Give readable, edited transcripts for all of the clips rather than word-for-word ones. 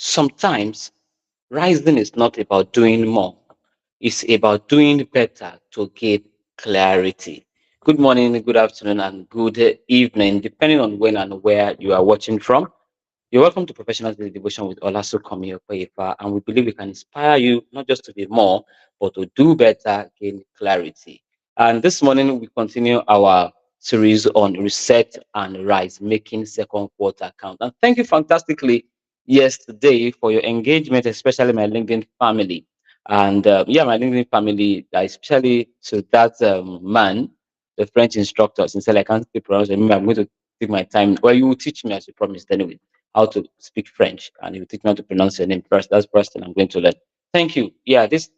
Sometimes rising is not about doing more, it's about doing better to get clarity. Good morning, good afternoon, and good evening, depending on when and where you are watching from. You're welcome to Professional Daily Devotion with Olasu Komiyokoyefa, and we believe we can inspire you not just to be more, but to do better, gain clarity. And this morning, we continue our series on reset and rise, making second quarter count. And thank you fantastically yesterday for your engagement, especially my LinkedIn family. And my LinkedIn family, especially to that man, the French instructor, since I can't speak pronounce him, I'm going to take my time. Well, you will teach me as you promised anyway how to speak French, and you teach me how to pronounce your name first. That's the first thing I'm going to learn. Thank you. Yeah, this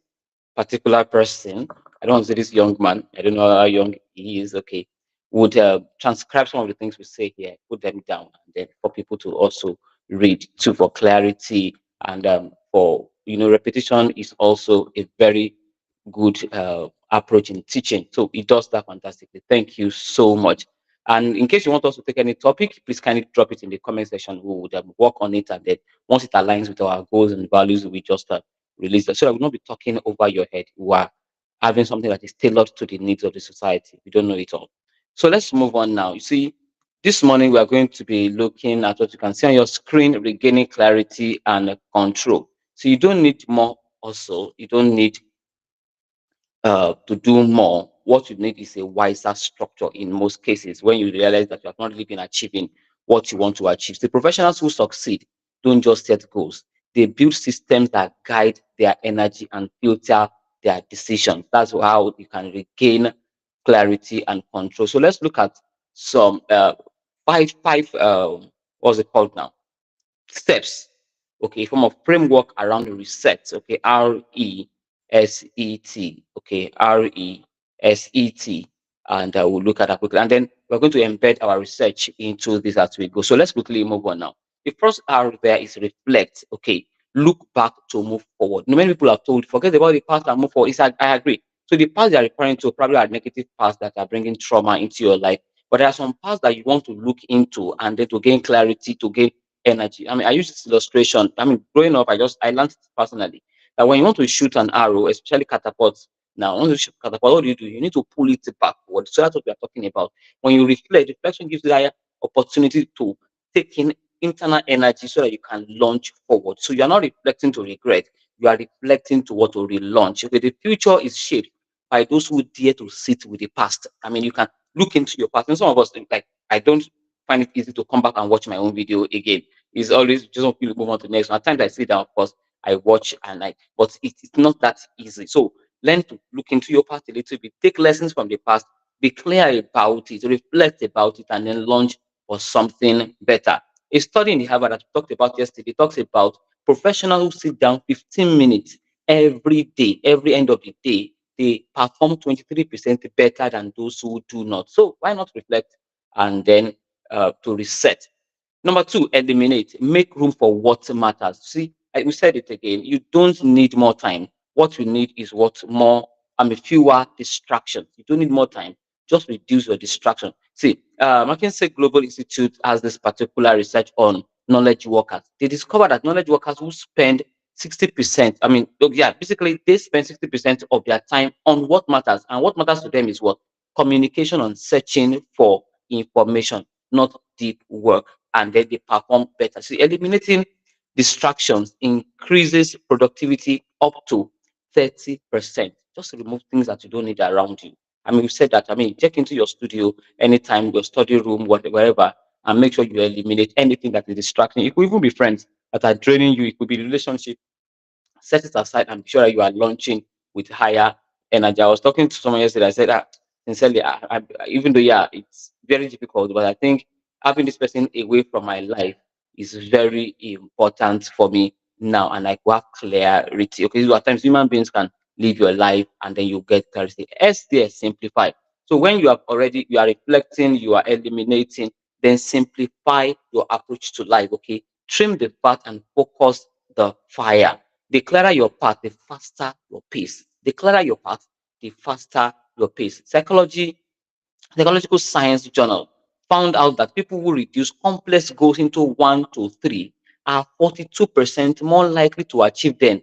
particular person, I don't want to say this young man, I don't know how young he is, okay, would transcribe some of the things we say here, put them down, and then for people to also read too for clarity and for, repetition is also a very good approach in teaching. So it does that fantastically. Thank you so much. And in case you want us to take any topic, please kindly drop it in the comment section. We would work on it, and then once it aligns with our goals and values, we just release that. So I will not be talking over your head. We are having something that is tailored to the needs of the society. We don't know it all. So let's move on now. You see, this morning we are going to be looking at what you can see on your screen, regaining clarity and control. So you don't need more also. You don't need to do more. What you need is a wiser structure in most cases when you realize that you have not really been achieving what you want to achieve. The professionals who succeed don't just set goals, they build systems that guide their energy and filter their decisions. That's how you can regain clarity and control. So let's look at some five what's it called now? Steps, okay, form of framework around the reset, okay, RESET, okay, RESET, and we'll look at that quickly. And then we're going to embed our research into this as we go. So let's quickly move on now. The first R there is reflect, okay, look back to move forward. Many people are told, forget about the past and move forward. I agree. So the past they're referring to probably are negative past that are bringing trauma into your life. But there are some past that you want to look into and then to gain clarity, to gain energy. I mean, I use this illustration. I mean, growing up, I learned it personally that when you want to shoot an arrow, especially catapults, now once you shoot catapult, what do? You need to pull it backward. So that's what we are talking about. When you reflect, reflection gives you that opportunity to take in internal energy so that you can launch forward. So you are not reflecting to regret, you are reflecting to what to relaunch. Okay, the future is shaped by those who dare to sit with the past. I mean, you can look into your past. And some of us like I don't find it easy to come back and watch my own video again. It's always just want to move on to the next one. At times I sit down, of course, I watch and but it's not that easy. So learn to look into your past a little bit, take lessons from the past, be clear about it, reflect about it, and then launch for something better. A study in the Harvard that we talked about yesterday talks about professionals who sit down 15 minutes every day, every end of the day, they perform 23% better than those who do not. So why not reflect and then to reset? Number two, eliminate, make room for what matters. See, we said it again. You don't need more time. What you need is what more, fewer distractions. You don't need more time. Just reduce your distraction. See, McKinsey Global Institute has this particular research on knowledge workers. They discovered that knowledge workers who spend 60%, basically they spend 60% of their time on what matters. And what matters to them is what? Communication on searching for information, not deep work, and then they perform better. So eliminating distractions increases productivity up to 30%. Just remove things that you don't need around you. I mean, we said that. I mean, check into your studio anytime, your study room, wherever, and make sure you eliminate anything that is distracting. It could even be friends that are draining you. It could be relationship. Set it aside and be sure that you are launching with higher energy. I was talking to someone yesterday. I said, sincerely, even though it's very difficult, but I think having this person away from my life is very important for me now, and I could have clarity. Okay, so at times human beings can live your life and then you get clarity. S there, simplify. So when you are reflecting, you are eliminating, then simplify your approach to life. Okay, trim the fat and focus the fire. The clearer your path, the faster your pace. The clearer your path, the faster your pace. Psychological Science Journal found out that people who reduce complex goals into 1 to 3 are 42% more likely to achieve them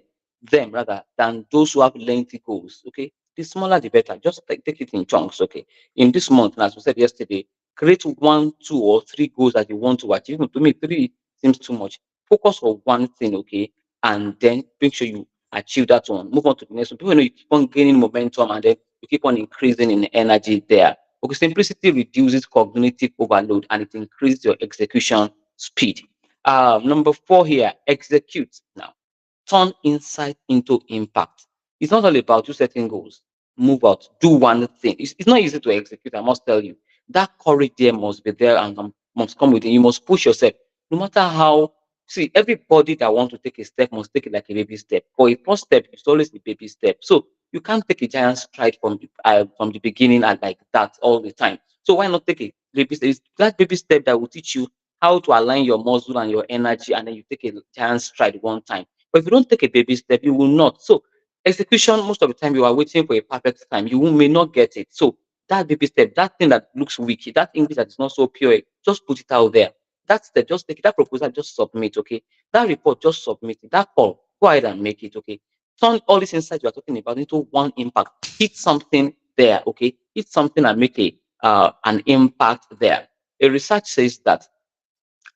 rather than those who have lengthy goals. Okay, the smaller the better. Just take it in chunks. Okay, in this month, and as we said yesterday, create one, two, or three goals that you want to achieve. Even to me, three seems too much. Focus on one thing, okay, and then make sure you achieve that one. Move on to the next one. People know you keep on gaining momentum and then you keep on increasing in energy there. Okay, simplicity reduces cognitive overload and it increases your execution speed. Number four here, execute now. Turn insight into impact. It's not all about you setting goals. Move out, do one thing. It's not easy to execute, I must tell you. That courage there must be there and must come with it. You must push yourself. No matter how, see, everybody that wants to take a step must take it like a baby step. For a first step, it's always a baby step. So you can't take a giant stride from the beginning and like that all the time. So why not take a baby step? It's that baby step that will teach you how to align your muscle and your energy, and then you take a giant stride one time. But if you don't take a baby step, you will not. So execution, most of the time, you are waiting for a perfect time. May not get it. So that baby step, that thing that looks weak, that English that is not so pure, just put it out there. That step, just take it. That proposal, just submit. Okay. That report, just submit it. That call, go ahead and make it. Okay. Turn all these insights you are talking about into one impact. Hit something there. Okay. Hit something and make an impact there. A research says that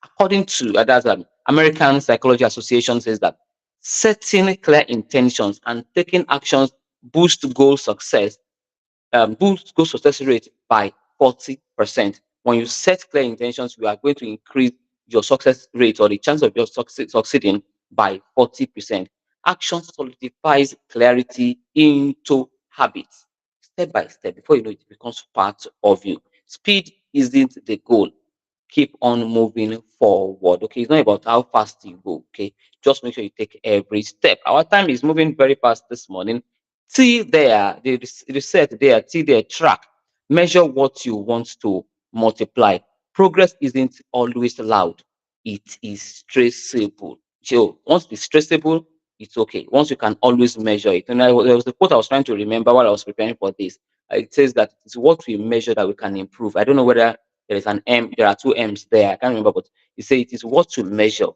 according to that's American Psychology Association says that setting clear intentions and taking actions boost goal success rate by 40%. When you set clear intentions, you are going to increase your success rate or the chance of your succeeding by 40%. Action solidifies clarity into habits step by step. Before you know it, it becomes part of you. Speed isn't the goal. Keep on moving forward. Okay, it's not about how fast you go. Okay, just make sure you take every step. Our time is moving very fast this morning. See there, the reset there, see there, track. Measure what you want to multiply. Progress isn't always loud, it is traceable. So once it's traceable, it's okay. Once you can always measure it. And there was a quote I was trying to remember while I was preparing for this. It says that it's what we measure that we can improve. I don't know whether there is an M, there are two M's there. I can't remember, but you say it is what you measure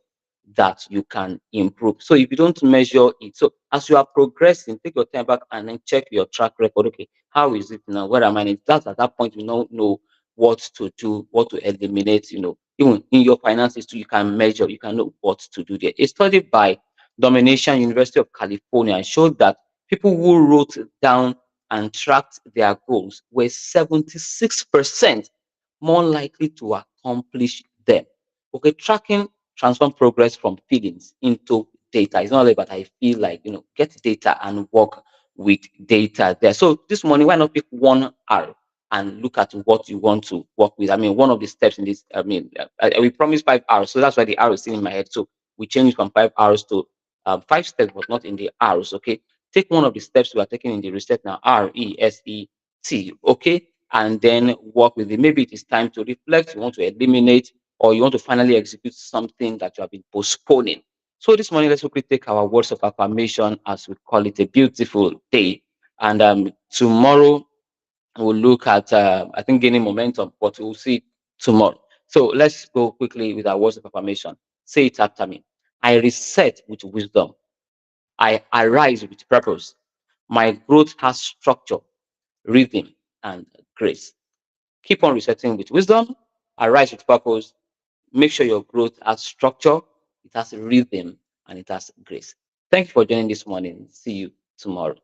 that you can improve. So if you don't measure it, so as you are progressing, take your time back and then check your track record. Okay, how is it now? Where am I? That's at that point you don't know what to do, what to eliminate. Even in your finances too, you can measure, you can know what to do there. A study by Domination University of California showed that people who wrote down and tracked their goals were 76% more likely to accomplish them. Okay, tracking transform progress from feelings into data. It's not only about I feel like, get data and work with data there. So this morning, why not pick one R and look at what you want to work with? I mean, one of the steps in this, we promised 5 hours, so that's why the R is sitting in my head. So we changed from 5 hours to 5 steps, but not in the hours. Okay, take one of the steps we are taking in the reset now, RESET. Okay, and then work with it. Maybe it is time to reflect, you want to eliminate, or you want to finally execute something that you have been postponing. So this morning, let's quickly take our words of affirmation as we call it a beautiful day. And tomorrow we'll look at, I think, gaining momentum, but we'll see tomorrow. So let's go quickly with our words of affirmation. Say it after me. I reset with wisdom. I arise with purpose. My growth has structure, rhythm, and grace. Keep on resetting with wisdom, arise with purpose. Make sure your growth has structure, it has rhythm, and it has grace. Thank you for joining this morning. See you tomorrow.